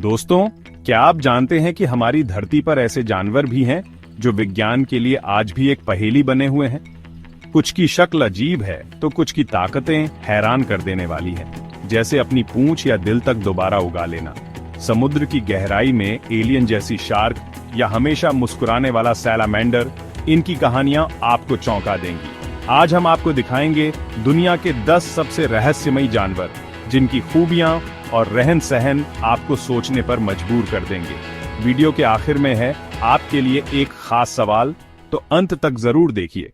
दोस्तों, क्या आप जानते हैं कि हमारी धरती पर ऐसे जानवर भी हैं जो विज्ञान के लिए आज भी एक पहेली बने हुए हैं। कुछ की शक्ल अजीब है तो कुछ की ताकतें हैरान कर देने वाली हैं, जैसे अपनी पूंछ या दिल तक दोबारा उगा लेना। समुद्र की गहराई में एलियन जैसी शार्क या हमेशा मुस्कुराने वाला सैलामेंडर, इनकी कहानियां आपको चौंका देंगी। आज हम आपको दिखाएंगे दुनिया के 10 सबसे रहस्यमयी जानवर, जिनकी खूबियां और रहन सहन आपको सोचने पर मजबूर कर देंगे। वीडियो के आखिर में है आपके लिए एक खास सवाल, तो अंत तक जरूर देखिए।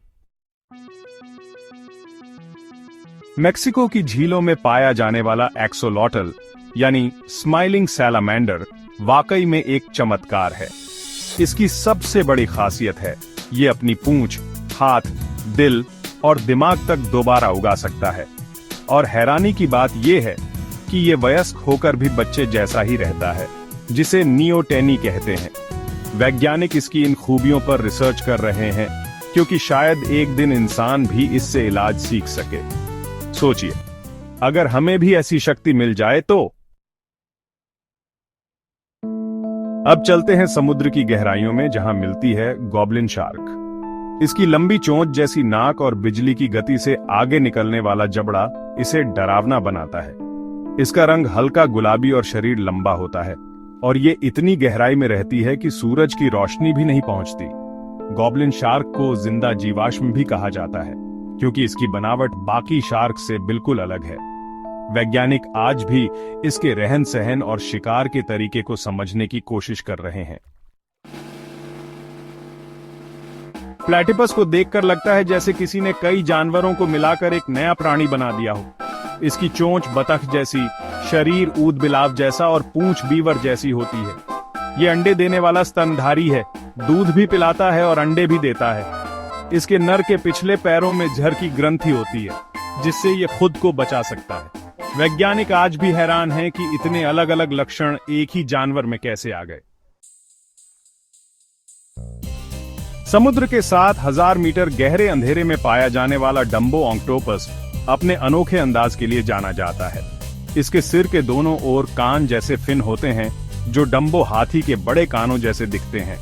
मेक्सिको की झीलों में पाया जाने वाला एक्सोलॉटल यानी स्माइलिंग सैलामेंडर वाकई में एक चमत्कार है। इसकी सबसे बड़ी खासियत है ये अपनी पूंछ, हाथ, दिल और दिमाग तक दोबारा उगा सकता है। और हैरानी की बात यह है कि ये वयस्क होकर भी बच्चे जैसा ही रहता है, जिसे नियोटेनी कहते हैं। वैज्ञानिक इसकी इन खूबियों पर रिसर्च कर रहे हैं, क्योंकि शायद एक दिन इंसान भी इससे इलाज सीख सके। सोचिए, अगर हमें भी ऐसी शक्ति मिल जाए तो। अब चलते हैं समुद्र की गहराइयों में, जहां मिलती है गॉबलिन शार्क। इसकी लंबी चोंच जैसी नाक और बिजली की गति से आगे निकलने वाला जबड़ा इसे डरावना बनाता है। इसका रंग हल्का गुलाबी और शरीर लंबा होता है, और ये इतनी गहराई में रहती है कि सूरज की रोशनी भी नहीं पहुंचती। गॉबलिन शार्क को जिंदा जीवाश्म भी कहा जाता है, क्योंकि इसकी बनावट बाकी शार्क से बिल्कुल अलग है। वैज्ञानिक आज भी इसके रहन सहन और शिकार के तरीके को समझने की कोशिश कर रहे हैं। प्लेटिपस को देखकर लगता है जैसे किसी ने कई जानवरों को मिलाकर एक नया प्राणी बना दिया हो। इसकी चोंच बतख जैसी, शरीर ऊद बिलाव जैसा और पूंछ बीवर जैसी होती है। ये अंडे देने वाला स्तनधारी है, दूध भी पिलाता है और अंडे भी देता है। इसके नर के पिछले पैरों में झर की ग्रंथि होती है, जिससे ये खुद को बचा सकता है। वैज्ञानिक आज भी हैरान हैं कि इतने अलग अलग लक्षण एक ही जानवर में कैसे आ गए। समुद्र के 7000 मीटर गहरे अंधेरे में पाया जाने वाला डम्बो ऑक्टोपस अपने अनोखे अंदाज के लिए जाना जाता है। इसके सिर के दोनों ओर कान जैसे फिन होते हैं, जो डम्बो हाथी के बड़े कानों जैसे दिखते हैं।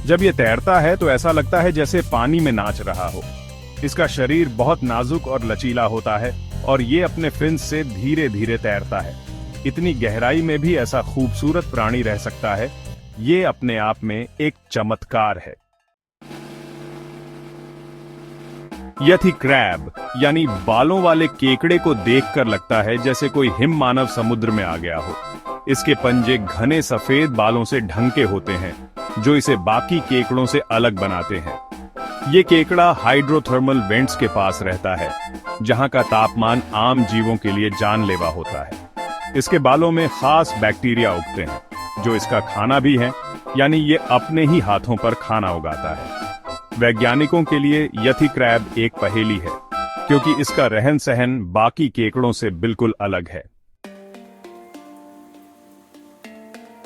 जब ये तैरता है तो ऐसा लगता है जैसे पानी में नाच रहा हो। इसका शरीर बहुत नाजुक और लचीला होता है, और ये अपने फिन से धीरे धीरे तैरता है। इतनी गहराई में भी ऐसा खूबसूरत प्राणी रह सकता है, ये अपने आप में एक चमत्कार है। यथी क्रैब यानी बालों वाले केकड़े को देखकर लगता है जैसे कोई हिम मानव समुद्र में आ गया हो। इसके पंजे घने सफेद बालों से ढंके होते हैं, जो इसे बाकी केकड़ों से अलग बनाते हैं। ये केकड़ा हाइड्रोथर्मल वेंट्स के पास रहता है, जहां का तापमान आम जीवों के लिए जानलेवा होता है। इसके बालों में खास बैक्टीरिया उगते हैं, जो इसका खाना भी है, यानी ये अपने ही हाथों पर खाना उगाता है। वैज्ञानिकों के लिए यथी क्रैब एक पहेली है, क्योंकि इसका रहन सहन बाकी केकड़ों से बिल्कुल अलग है।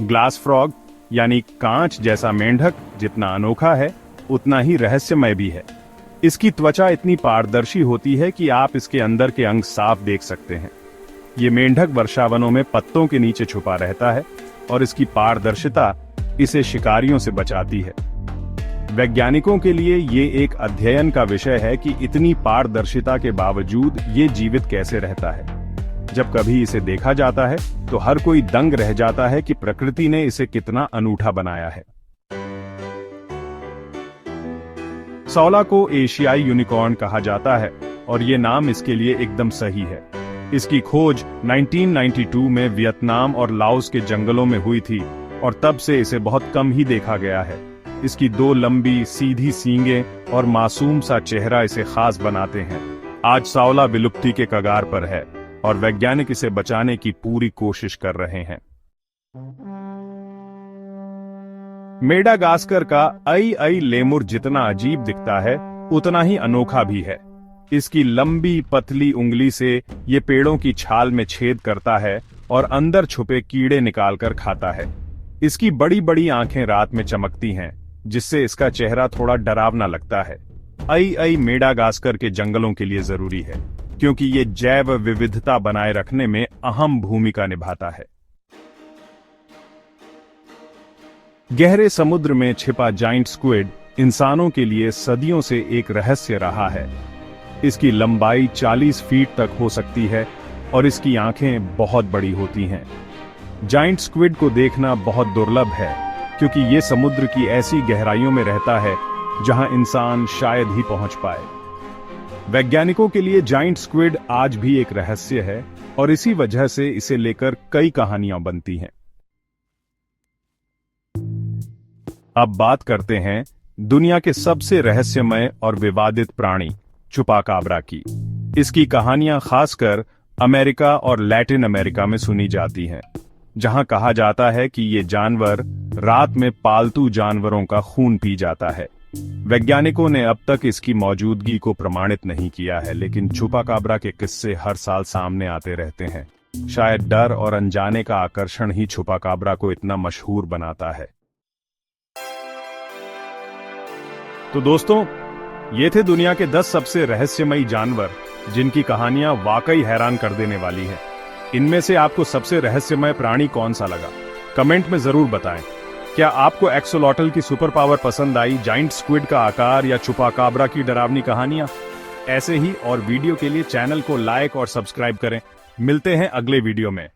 ग्लास फ्रॉग यानी कांच जैसा मेंढक जितना अनोखा है, उतना ही रहस्यमय भी है। इसकी त्वचा इतनी पारदर्शी होती है कि आप इसके अंदर के अंग साफ देख सकते हैं। ये मेंढक वर्षावनों में पत्तों के नीचे छुपा रहता है, और इसकी पारदर्शिता इसे शिकारियों से बचाती है। वैज्ञानिकों के लिए ये एक अध्ययन का विषय है कि इतनी पारदर्शिता के बावजूद ये जीवित कैसे रहता है। जब कभी इसे देखा जाता है तो हर कोई दंग रह जाता है कि प्रकृति ने इसे कितना अनूठा बनाया है। सौला को एशियाई यूनिकॉर्न कहा जाता है, और ये नाम इसके लिए एकदम सही है। इसकी खोज 1992 में वियतनाम और लाओस के जंगलों में हुई थी, और तब से इसे बहुत कम ही देखा गया है। इसकी 2 लंबी सीधी सींगें और मासूम सा चेहरा इसे खास बनाते हैं। आज सौला विलुप्ति के कगार पर है, और वैज्ञानिक इसे बचाने की पूरी कोशिश कर रहे हैं। मेडागास्कर का आई लेमुर जितना अजीब दिखता है, उतना ही अनोखा भी है। इसकी लंबी पतली उंगली से ये पेड़ों की छाल में छेद करता है और अंदर छुपे कीड़े निकालकर खाता है। इसकी बड़ी बड़ी आंखें रात में चमकती हैं, जिससे इसका चेहरा थोड़ा डरावना लगता है। आई मेडागास्कर के जंगलों के लिए जरूरी है, क्योंकि ये जैव विविधता बनाए रखने में अहम भूमिका निभाता है। गहरे समुद्र में छिपा जाइंट स्क्विड इंसानों के लिए सदियों से एक रहस्य रहा है। इसकी लंबाई 40 फीट तक हो सकती है और इसकी आंखें बहुत बड़ी होती हैं। जाइंट स्क्विड को देखना बहुत दुर्लभ है क्योंकि ये समुद्र की ऐसी गहराइयों में रहता है जहां इंसान शायद ही पहुंच पाए। वैज्ञानिकों के लिए जाइंट स्क्विड आज भी एक रहस्य है और इसी वजह से इसे लेकर कई कहानियां बनती हैं। अब बात करते हैं दुनिया के सबसे रहस्यमय और विवादित प्राणी चुपाकाब्रा की। इसकी कहानियां खासकर अमेरिका और लैटिन अमेरिका में सुनी जाती हैं, जहां कहा जाता है कि ये जानवर रात में पालतू जानवरों का खून पी जाता है। वैज्ञानिकों ने अब तक इसकी मौजूदगी को प्रमाणित नहीं किया है, लेकिन चुपाकाब्रा के किस्से हर साल सामने आते रहते हैं। शायद डर और अनजाने का आकर्षण ही चुपाकाब्रा को इतना मशहूर बनाता है। तो दोस्तों, ये थे दुनिया के 10 सबसे रहस्यमयी जानवर जिनकी कहानियां वाकई हैरान कर देने वाली हैं। इनमें से आपको सबसे रहस्यमय प्राणी कौन सा लगा? कमेंट में जरूर बताएं। क्या आपको एक्सोलॉटल की सुपर पावर पसंद आई, जाइंट स्क्विड का आकार या चुपाकाब्रा की डरावनी कहानियां? ऐसे ही और वीडियो के लिए चैनल को लाइक और सब्सक्राइब करें। मिलते हैं अगले वीडियो में।